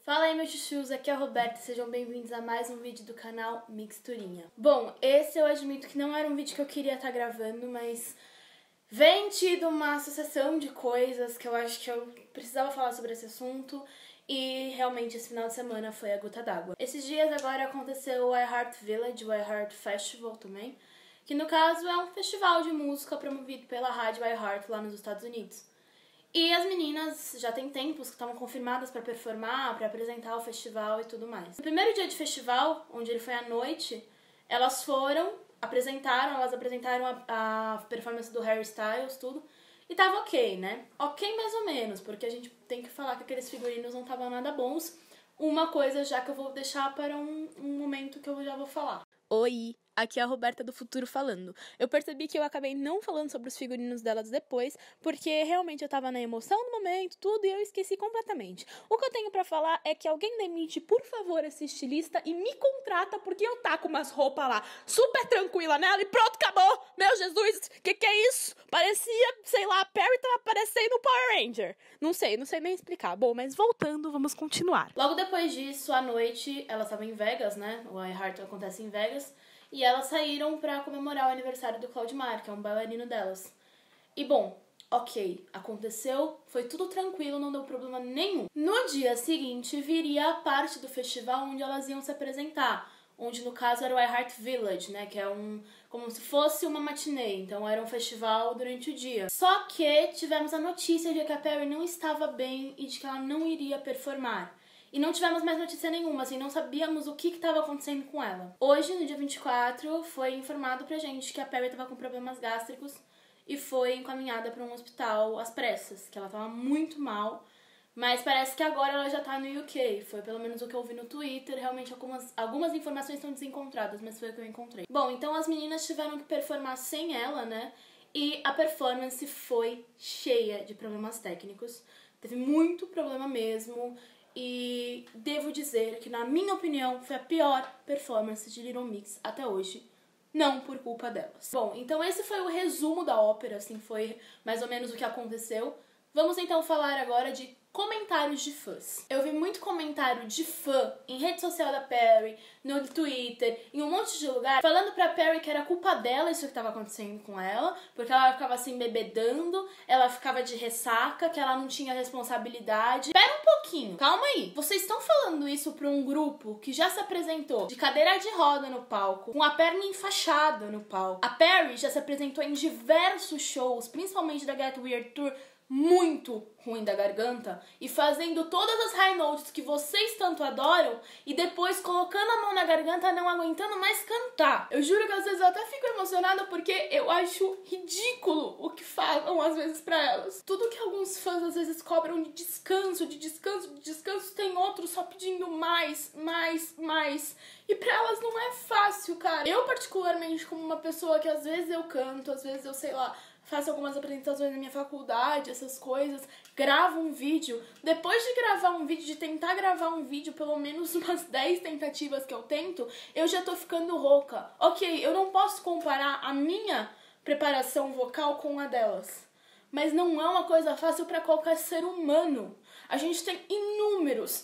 Fala aí meus chuchus, aqui é a Roberta, sejam bem-vindos a mais um vídeo do canal Mixturinha. Bom, esse eu admito que não era um vídeo que eu queria estar gravando, mas vem tido uma sucessão de coisas que eu acho que eu precisava falar sobre esse assunto e realmente esse final de semana foi a gota d'água. Esses dias agora aconteceu o iHeart Village, o iHeart Festival também, que no caso é um festival de música promovido pela rádio iHeart lá nos Estados Unidos. E as meninas já tem tempos que estavam confirmadas para performar, para apresentar o festival e tudo mais. No primeiro dia de festival, onde ele foi à noite, elas apresentaram a performance do Harry Styles, tudo, e tava ok, né? Ok mais ou menos, porque a gente tem que falar que aqueles figurinos não estavam nada bons. Uma coisa já que eu vou deixar para um momento que eu já vou falar. Oi! Aqui é a Roberta do futuro falando. Eu percebi que eu acabei não falando sobre os figurinos delas depois, porque realmente eu tava na emoção do momento, tudo, e eu esqueci completamente. O que eu tenho pra falar é que alguém demite, por favor, esse estilista e me contrata, porque eu taco umas roupas lá super tranquila nela e pronto, acabou! Meu Jesus, que é isso? Parecia, sei lá, a Perry tava parecendo o Power Ranger. Não sei nem explicar. Bom, mas voltando, vamos continuar. Logo depois disso, à noite, elas estavam em Vegas, né? O iHeart acontece em Vegas. E elas saíram pra comemorar o aniversário do Claudemar, que é um bailarino delas. E bom, ok, aconteceu, foi tudo tranquilo, não deu problema nenhum. No dia seguinte, viria a parte do festival onde elas iam se apresentar, onde no caso era o iHeart Village, né, que é como se fosse uma matinê, então era um festival durante o dia. Só que tivemos a notícia de que a Perry não estava bem e de que ela não iria performar. E não tivemos mais notícia nenhuma, assim, não sabíamos o que estava acontecendo com ela. Hoje, no dia 24, foi informado pra gente que a Perry estava com problemas gástricos e foi encaminhada para um hospital às pressas, que ela estava muito mal, mas parece que agora ela já tá no UK. Foi pelo menos o que eu vi no Twitter, realmente algumas informações estão desencontradas, mas foi o que eu encontrei. Bom, então as meninas tiveram que performar sem ela, né? E a performance foi cheia de problemas técnicos. Teve muito problema mesmo. E devo dizer que, na minha opinião, foi a pior performance de Little Mix até hoje. Não por culpa delas. Bom, então esse foi o resumo da ópera, assim, foi mais ou menos o que aconteceu. Vamos então falar agora de comentários de fãs. Eu vi muito comentário de fã em rede social da Perry, no Twitter, em um monte de lugar, falando pra Perry que era culpa dela isso que tava acontecendo com ela, porque ela ficava se embebedando, ela ficava de ressaca, que ela não tinha responsabilidade. Pera um pouquinho, calma aí. Vocês estão falando isso pra um grupo que já se apresentou de cadeira de roda no palco, com a perna enfaixada no palco. A Perry já se apresentou em diversos shows, principalmente da Get Weird Tour, muito ruim da garganta e fazendo todas as high notes que vocês tanto adoram e depois colocando a mão na garganta, não aguentando mais cantar. Eu juro que às vezes eu até fico emocionada porque eu acho ridículo o que falam às vezes pra elas. Tudo que alguns fãs às vezes cobram de descanso, tem outros só pedindo mais. E pra elas não é fácil, cara. Eu particularmente, como uma pessoa que às vezes eu canto, às vezes eu, sei lá, faço algumas apresentações na minha faculdade, essas coisas, gravo um vídeo. Depois de gravar um vídeo, de tentar gravar um vídeo, pelo menos umas 10 tentativas que eu tento, eu já tô ficando rouca. Ok, eu não posso comparar a minha preparação vocal com a delas, mas não é uma coisa fácil pra qualquer ser humano. A gente tem inúmeros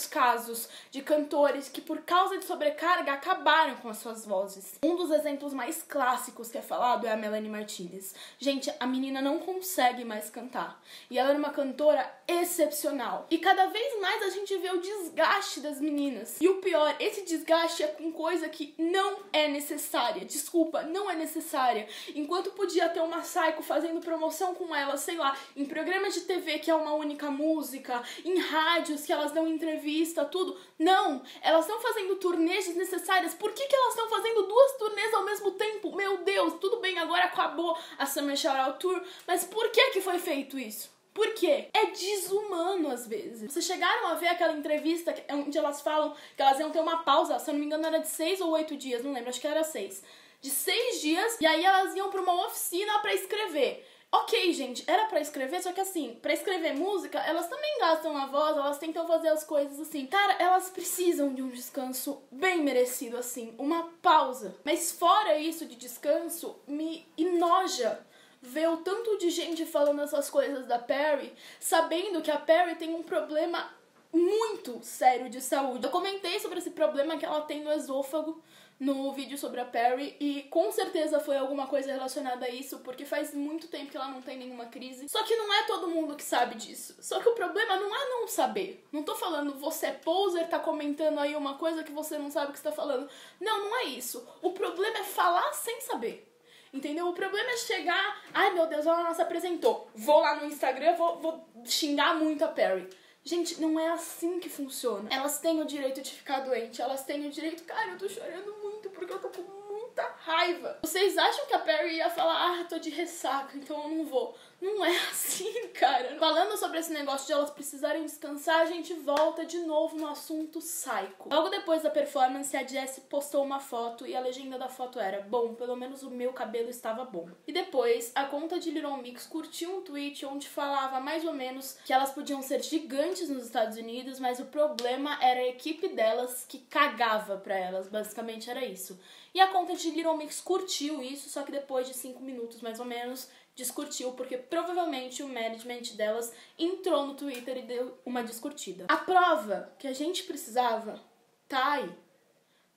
casos de cantores que, por causa de sobrecarga, acabaram com as suas vozes. Um dos exemplos mais clássicos que é falado é a Melanie Martinez. Gente, a menina não consegue mais cantar. E ela era uma cantora excepcional. E cada vez mais a gente vê o desgaste das meninas. E o pior, esse desgaste é com coisa que não é necessária. Desculpa, não é necessária. Enquanto podia ter uma Psycho fazendo promoção com ela, sei lá, em programas de TV que é uma única música, em rádios que elas dão entrevista, tudo. Não, elas estão fazendo turnês desnecessárias. Por que elas estão fazendo 2 turnês ao mesmo tempo? Meu Deus, tudo bem, agora acabou a Summer Shoutout Tour, mas por que foi feito isso? Por quê? É desumano às vezes. Vocês chegaram a ver aquela entrevista onde elas falam que elas iam ter uma pausa, se eu não me engano era de 6 ou 8 dias, não lembro, acho que era 6. De 6 dias, e aí elas iam pra uma oficina pra escrever. Ok, gente, era pra escrever, só que assim, pra escrever música, elas também gastam a voz, elas tentam fazer as coisas assim. Cara, elas precisam de um descanso bem merecido, assim, uma pausa. Mas fora isso de descanso, me enoja ver o tanto de gente falando essas coisas da Perry, sabendo que a Perry tem um problema muito sério de saúde. Eu comentei sobre esse problema que ela tem no esôfago no vídeo sobre a Perry e com certeza foi alguma coisa relacionada a isso, porque faz muito tempo que ela não tem nenhuma crise. Só que não é todo mundo que sabe disso. Só que o problema não é não saber. Não tô falando você é poser, tá comentando aí uma coisa que você não sabe o que você tá falando. Não, não é isso. O problema é falar sem saber. Entendeu? O problema é chegar... Ai, meu Deus, ela não se apresentou. Vou lá no Instagram, vou xingar muito a Perry. Gente, não é assim que funciona. Elas têm o direito de ficar doente. Elas têm o direito... Cara, eu tô chorando muito porque eu tô com muita raiva. Vocês acham que a Perry ia falar, ah, tô de ressaca, então eu não vou. Não é assim, cara. Falando sobre esse negócio de elas precisarem descansar, a gente volta de novo no assunto Psycho. Logo depois da performance, a Jessie postou uma foto e a legenda da foto era: bom, pelo menos o meu cabelo estava bom. E depois, a conta de Little Mix curtiu um tweet onde falava mais ou menos que elas podiam ser gigantes nos Estados Unidos, mas o problema era a equipe delas que cagava pra elas. Basicamente era isso. E a conta de Little Mix curtiu isso, só que depois de 5 minutos mais ou menos, descurtiu, porque provavelmente o management delas entrou no Twitter e deu uma descurtida. A prova que a gente precisava tá aí.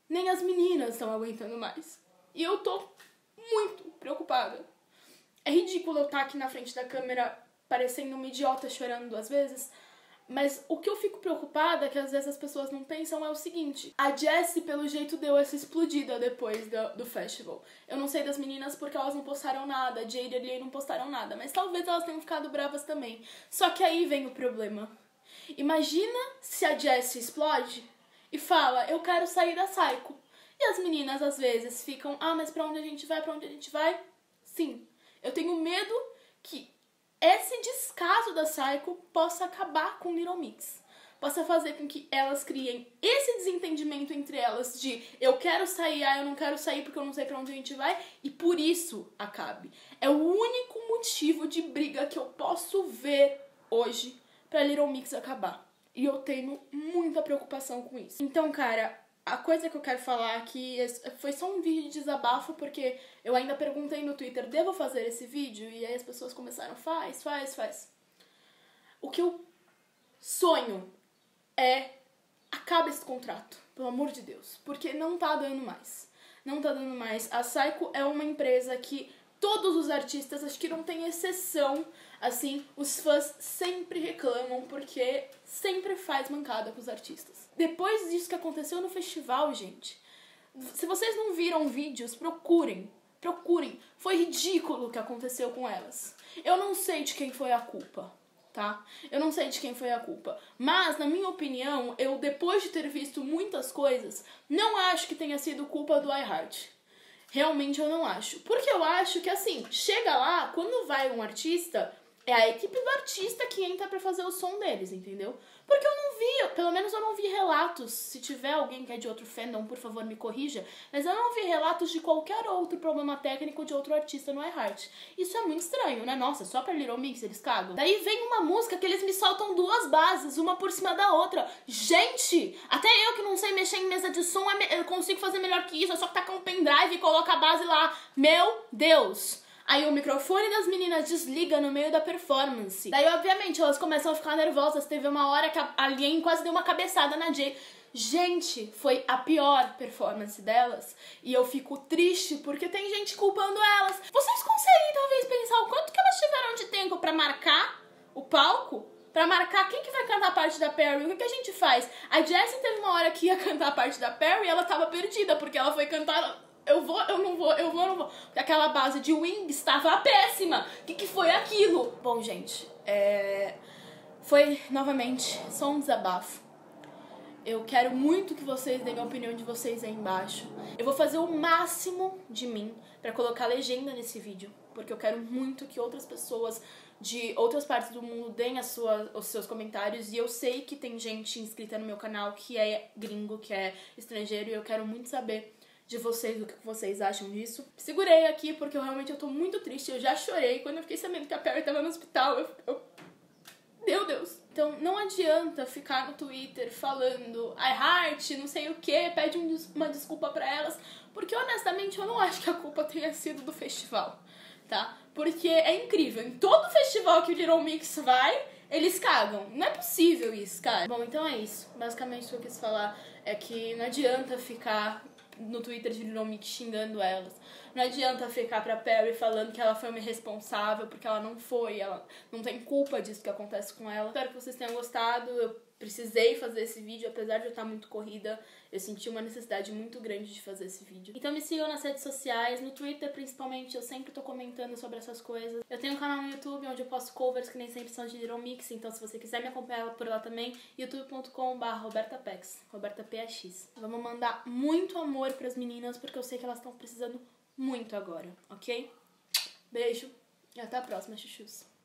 Nem as meninas estão aguentando mais. E eu tô muito preocupada. É ridículo eu estar aqui na frente da câmera parecendo uma idiota chorando 2 vezes, mas o que eu fico preocupada, que às vezes as pessoas não pensam, é o seguinte: a Jessie, pelo jeito, deu essa explodida depois do festival. Eu não sei das meninas porque elas não postaram nada, a Jade e a Lee não postaram nada, mas talvez elas tenham ficado bravas também. Só que aí vem o problema. Imagina se a Jessie explode e fala, eu quero sair da Psycho. E as meninas, às vezes, ficam, ah, mas pra onde a gente vai, pra onde a gente vai? Sim, eu tenho medo que esse descaso da Psycho possa acabar com Little Mix. Possa fazer com que elas criem esse desentendimento entre elas de eu quero sair, ah, eu não quero sair porque eu não sei pra onde a gente vai, e por isso acabe. É o único motivo de briga que eu posso ver hoje pra Little Mix acabar. E eu tenho muita preocupação com isso. Então, cara, a coisa que eu quero falar aqui foi só um vídeo de desabafo, porque eu ainda perguntei no Twitter, devo fazer esse vídeo? E aí as pessoas começaram, faz. O que eu sonho é, acaba esse contrato, pelo amor de Deus, porque não tá dando mais. Não tá dando mais. A Psycho é uma empresa que todos os artistas, acho que não tem exceção, assim, os fãs sempre reclamam porque sempre faz mancada com os artistas. Depois disso que aconteceu no festival, gente, se vocês não viram vídeos, procurem. Foi ridículo o que aconteceu com elas. Eu não sei de quem foi a culpa, tá? Eu não sei de quem foi a culpa. Mas, na minha opinião, eu, depois de ter visto muitas coisas, não acho que tenha sido culpa do iHeart. Realmente eu não acho. Porque eu acho que, assim, chega lá, quando vai um artista, é a equipe do artista que entra pra fazer o som deles, entendeu? Porque eu não vi, pelo menos eu não vi relatos, se tiver alguém que é de outro fandom, por favor me corrija, mas eu não vi relatos de qualquer outro problema técnico de outro artista no iHeart. Isso é muito estranho, né? Nossa, só pra Little Mix eles cagam. Daí vem uma música que eles me soltam 2 bases, uma por cima da outra. Gente, até eu que não sei mexer em mesa de som, eu consigo fazer melhor que isso, é só tacar um pendrive e colocar a base lá. Meu Deus! Aí o microfone das meninas desliga no meio da performance. Daí, obviamente, elas começam a ficar nervosas. Teve uma hora que a Alien quase deu uma cabeçada na Jay. Gente, foi a pior performance delas. E eu fico triste porque tem gente culpando elas. Vocês conseguem, talvez, pensar o quanto que elas tiveram de tempo pra marcar o palco? Pra marcar quem que vai cantar a parte da Perry? O que a gente faz? A Jessie teve uma hora que ia cantar a parte da Perry e ela tava perdida, porque ela foi cantar... Eu vou, não vou. Porque aquela base de Wings estava péssima. O que foi aquilo? Bom, gente, foi, novamente, só um desabafo. Eu quero muito que vocês deem a opinião de vocês aí embaixo. Eu vou fazer o máximo de mim pra colocar legenda nesse vídeo, porque eu quero muito que outras pessoas de outras partes do mundo deem os seus comentários. E eu sei que tem gente inscrita no meu canal que é gringo, que é estrangeiro, e eu quero muito saber de vocês, o que vocês acham disso. Segurei aqui porque eu tô muito triste. Eu já chorei quando eu fiquei sabendo que a Perry tava no hospital. Meu Deus. Então não adianta ficar no Twitter falando iHeart, não sei o que, pede uma desculpa pra elas, porque honestamente eu não acho que a culpa tenha sido do festival, tá? Porque é incrível, em todo festival que o Little Mix vai, eles cagam. Não é possível isso, cara. Bom, então é isso. Basicamente o que eu quis falar é que não adianta ficar no Twitter de Little Mix xingando elas. Não adianta ficar pra Perry falando que ela foi uma irresponsável, porque ela não foi, ela não tem culpa disso que acontece com ela. Espero que vocês tenham gostado. Eu precisei fazer esse vídeo, apesar de eu estar muito corrida, eu senti uma necessidade muito grande de fazer esse vídeo. Então me sigam nas redes sociais, no Twitter principalmente, eu sempre tô comentando sobre essas coisas. Eu tenho um canal no YouTube onde eu posto covers que nem sempre são de Little Mix, então se você quiser me acompanhar por lá também, youtube.com/RobertaPex, RobertaPX. Vamos mandar muito amor pras meninas, porque eu sei que elas estão precisando muito agora, ok? Beijo e até a próxima, chuchus.